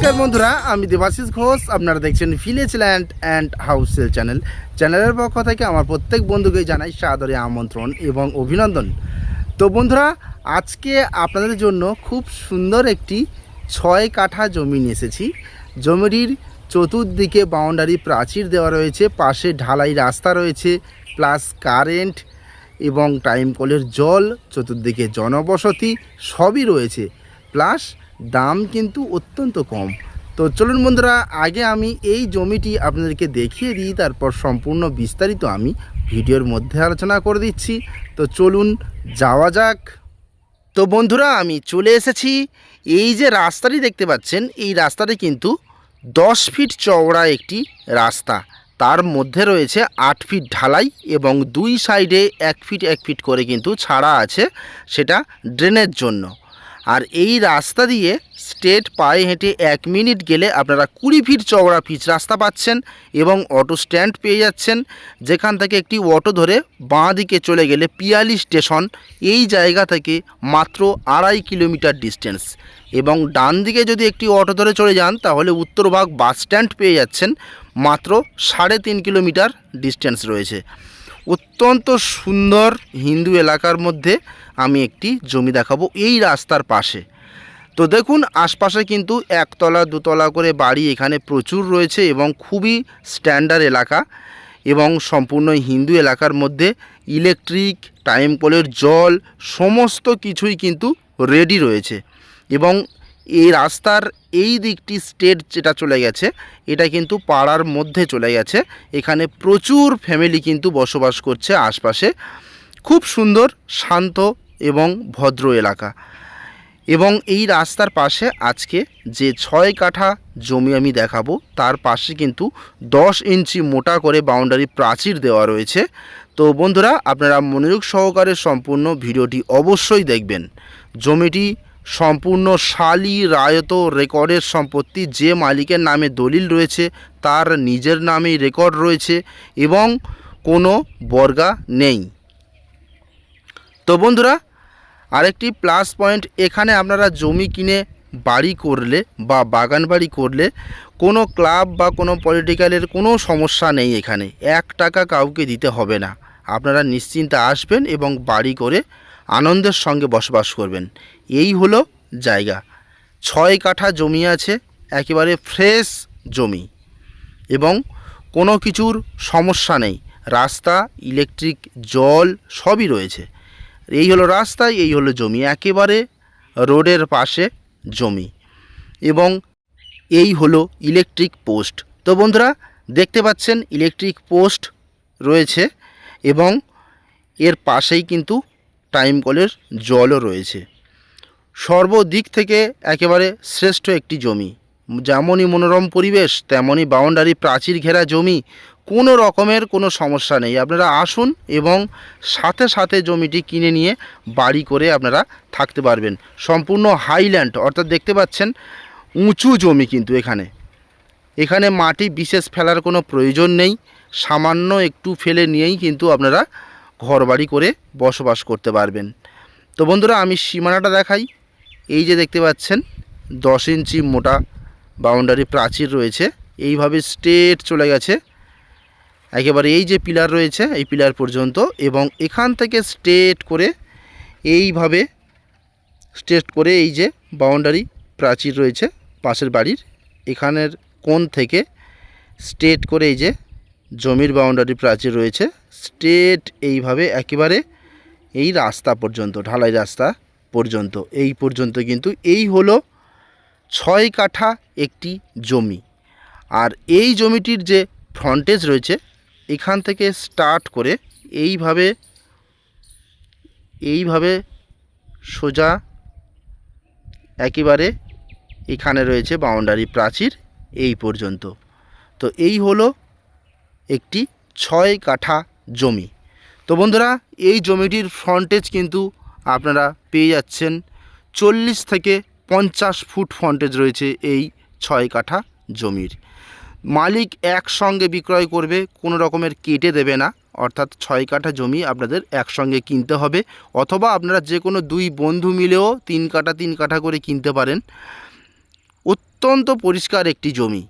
নমস্কার বন্ধুরা, আমি দেবাশিস ঘোষ। আপনারা দেখছেন village land and house sale চ্যানেলের পক্ষ থেকে আমার প্রত্যেক বন্ধুকে জানাই সাদরে আমন্ত্রণ এবং অভিনন্দন। তো বন্ধুরা, আজকে আপনাদের জন্য খুব সুন্দর একটি 6 কাঠা জমি নিয়ে এসেছি। জমিটির চতুর্দিকে বাউন্ডারি প্রাচীর দেওয়া রয়েছে, পাশে ঢালাই রাস্তা রয়েছে, প্লাস কারেন্ট এবং টাইম কলের জল, চতুর্দিকে জনবসতি সবই রয়েছে, প্লাস দাম কিন্তু অত্যন্ত কম। তো চলুন বন্ধুরা, আগে আমি এই জমিটি আপনাদেরকে দেখিয়ে দিই, তারপর সম্পূর্ণ বিস্তারিত আমি ভিডিওর মধ্যে আলোচনা করে দিচ্ছি। তো চলুন যাওয়া যাক। তো বন্ধুরা, আমি চলে এসেছি। এই যে রাস্তাটি দেখতে পাচ্ছেন, এই রাস্তাটি কিন্তু 10 ফিট চওড়া একটি রাস্তা, তার মধ্যে রয়েছে 8 ফিট ঢালাই এবং 2 সাইডে 1 ফিট 1 ফিট করে কিন্তু ছাড়া আছে, সেটা ড্রেনের জন্য। আর এই রাস্তা দিয়ে স্ট্রেট পায়ে হেঁটে 1 মিনিট গেলে আপনারা 20 ফিট চওড়া পিচ রাস্তা পাচ্ছেন এবং অটো স্ট্যান্ড পেয়ে যাচ্ছেন, যেখান থেকে একটি অটো ধরে বাঁ দিকে চলে গেলে পিয়ালি স্টেশন। এই জায়গা থেকে মাত্র 2.5 কিলোমিটার ডিস্টেন্স। এবং ডান দিকে যদি একটি অটো ধরে চলে যান তাহলে উত্তরভাগ বাস স্ট্যান্ড পেয়ে যাচ্ছেন, মাত্র 3.5 কিলোমিটার ডিস্টেন্স রয়েছে। অত্যন্ত সুন্দর হিন্দু এলাকার মধ্যে আমি একটি জমি দেখাবো এই রাস্তার পাশে। তো দেখুন, আশপাশে কিন্তু 1 তলা 2 তলা করে বাড়ি এখানে প্রচুর রয়েছে এবং খুবই স্ট্যান্ডার্ড এলাকা এবং সম্পূর্ণ হিন্দু এলাকার মধ্যে ইলেকট্রিক, টাইম কলের জল সমস্ত কিছুই কিন্তু রেডি রয়েছে। এবং এই রাস্তার এই দিকটি স্টেট যেটা চলে গেছে, এটা কিন্তু পাড়ার মধ্যে চলে গেছে। এখানে প্রচুর ফ্যামিলি কিন্তু বসবাস করছে আশপাশে। খুব সুন্দর, শান্ত এবং ভদ্র এলাকা। এবং এই রাস্তার পাশে আজকে যে 6 কাঠা জমি আমি দেখাবো, তার পাশে কিন্তু 10 ইঞ্চি মোটা করে বাউন্ডারি প্রাচীর দেওয়া রয়েছে। তো বন্ধুরা, আপনারা মনোযোগ সহকারে সম্পূর্ণ ভিডিওটি অবশ্যই দেখবেন। জমিটি সম্পূর্ণ শালি রায়ত রেকর্ডের সম্পত্তি। যে মালিকের নামে দলিল রয়েছে তার নিজের নামেই রেকর্ড রয়েছে এবং কোনো বর্গা নেই। তো বন্ধুরা, আরেকটি প্লাস পয়েন্ট, এখানে আপনারা জমি কিনে বাড়ি করলে বা বাগান বাড়ি করলে কোনো ক্লাব বা কোনো পলিটিক্যালের কোনো সমস্যা নেই। এখানে 1 টাকা কাউকে দিতে হবে না। আপনারা নিশ্চিন্তে আসবেন এবং বাড়ি করে আনন্দের সঙ্গে বসবাস করবেন। এই হলো জায়গা। 6 কাঠা জমি আছে, একেবারে ফ্রেশ জমি এবং কোনো কিছুর সমস্যা নেই। রাস্তা, ইলেকট্রিক, জল সবই রয়েছে। এই হলো রাস্তা, এই হলো জমি, একেবারে রোডের পাশে জমি এবং এই হলো ইলেকট্রিক পোস্ট। তো বন্ধুরা, দেখতে পাচ্ছেন ইলেকট্রিক পোস্ট রয়েছে এবং এর পাশেই কিন্তু টাইম কলের জলও রয়েছে। সর্বদিক থেকে একেবারে শ্রেষ্ঠ একটি জমি। যেমনই মনোরম পরিবেশ, তেমনই বাউন্ডারি প্রাচীর ঘেরা জমি, কোনো রকমের কোনো সমস্যা নেই। আপনারা আসুন এবং সাথে সাথে জমিটি কিনে নিয়ে বাড়ি করে আপনারা থাকতে পারবেন। সম্পূর্ণ হাইল্যান্ড, অর্থাৎ দেখতে পাচ্ছেন উঁচু জমি কিন্তু এখানে মাটি বিশেষ ফেলার কোনো প্রয়োজন নেই। সামান্য একটু ফেলে নিয়েই কিন্তু আপনারা ঘরবাড়ি করে বসবাস করতে পারবেন। তো বন্ধুরা, আমি সীমানাটা দেখাই। এই যে দেখতে পাচ্ছেন 10 ইঞ্চি মোটা বাউন্ডারি প্রাচীর রয়েছে, এইভাবে স্ট্রেট চলে গেছে একেবারে এই যে পিলার রয়েছে এই পিলার পর্যন্ত, এবং এখান থেকে স্ট্রেট করে এইভাবে স্ট্রেট করে এই যে বাউন্ডারি প্রাচীর রয়েছে পাশের বাড়ির এখানের কোণ থেকে স্ট্রেট করে এই যে জমির বাউন্ডারি প্রাচীর রয়েছে, স্ট্রেট এইভাবে একেবারে এই রাস্তা পর্যন্ত, ঢালাই রাস্তা পর্যন্ত, এই পর্যন্ত কিন্তু এই হলো 6 কাঠা একটি জমি। আর এই জমিটির যে ফ্রন্টেজ রয়েছে, এখান থেকে স্টার্ট করে এইভাবে সোজা একেবারে এখানে রয়েছে বাউন্ডারি প্রাচীর এই পর্যন্ত। তো এই হলো একটি 6 কাঠা জমি। তো বন্ধুরা, এই জমিটির ফ্রন্টেজ কিন্তু আপনারা পেয়ে যাচ্ছেন 40 থেকে 50 ফুট ফ্রন্টেজ রয়েছে এই 6 কাঠা জমির। মালিক একসঙ্গে বিক্রয় করবে, কোনো রকমের কেটে দেবে না। অর্থাৎ 6 কাঠা জমি আপনাদের একসঙ্গে কিনতে হবে, অথবা আপনারা যে কোনো 2 বন্ধু মিলেও 3 কাঠা 3 কাঠা করে কিনতে পারেন। অত্যন্ত পরিষ্কার একটি জমি।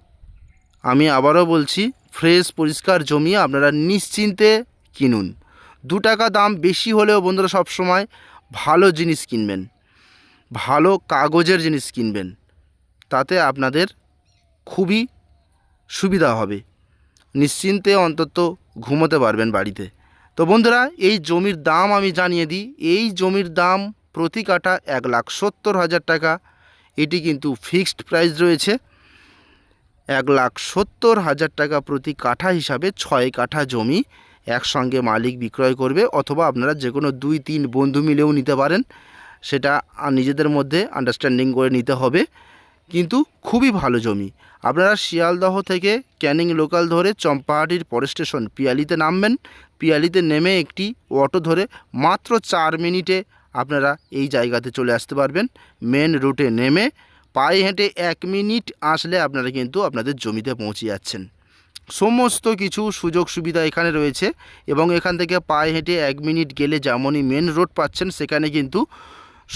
আমি আবারও বলছি, ফ্রেশ পরিষ্কার জমি আপনারা নিশ্চিন্তে কিনুন। 2 টাকা দাম বেশি হলেও বন্ধুরা সবসময় ভালো জিনিস কিনবেন, ভালো কাগজের জিনিস কিনবেন, তাতে আপনাদের খুবই সুবিধা হবে, নিশ্চিন্তে অন্তত ঘুমোতে পারবেন বাড়িতে। তো বন্ধুরা, এই জমির দাম আমি জানিয়ে দিই। এই জমির দাম প্রতি কাঠা 1,70,000 টাকা। এটি কিন্তু ফিক্সড প্রাইস রয়েছে। 1,70,000 টাকা প্রতি কাঠা হিসাবে 6 কাঠা জমি একসঙ্গে মালিক বিক্রয় করবে, অথবা আপনারা যে কোনো 2-3 বন্ধু মিলেও নিতে পারেন। সেটা নিজেদের মধ্যে আন্ডারস্ট্যান্ডিং করে নিতে হবে। কিন্তু খুবই ভালো জমি। আপনারা শিয়ালদহ থেকে ক্যানিং লোকাল ধরে চম্পাহাটির পরের স্টেশন পিয়ালিতে নামবেন। পিয়ালিতে নেমে একটি অটো ধরে মাত্র 4 মিনিটে আপনারা এই জায়গাতে চলে আসতে পারবেন। মেন রুটে নেমে পায়ে হেঁটে 1 মিনিট আসলে আপনারা কিন্তু আপনাদের জমিতে পৌঁছে যাচ্ছেন। সমস্ত কিছু সুযোগ সুবিধা এখানে রয়েছে, এবং এখান থেকে পায়ে হেঁটে 1 মিনিট গেলে যেমনই মেন রোড পাচ্ছেন, সেখানে কিন্তু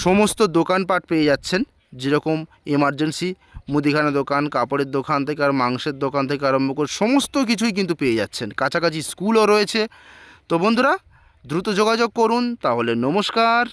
সমস্ত দোকানপাট পেয়ে যাচ্ছেন। যেরকম এমার্জেন্সি মুদিখানা দোকান, কাপড়ের দোকান থেকে আর মাংসের দোকান থেকে আরম্ভ করে সমস্ত কিছুই কিন্তু পেয়ে যাচ্ছেন। কাছাকাছি স্কুলও রয়েছে। তো বন্ধুরা, দ্রুত যোগাযোগ করুন। তাহলে নমস্কার।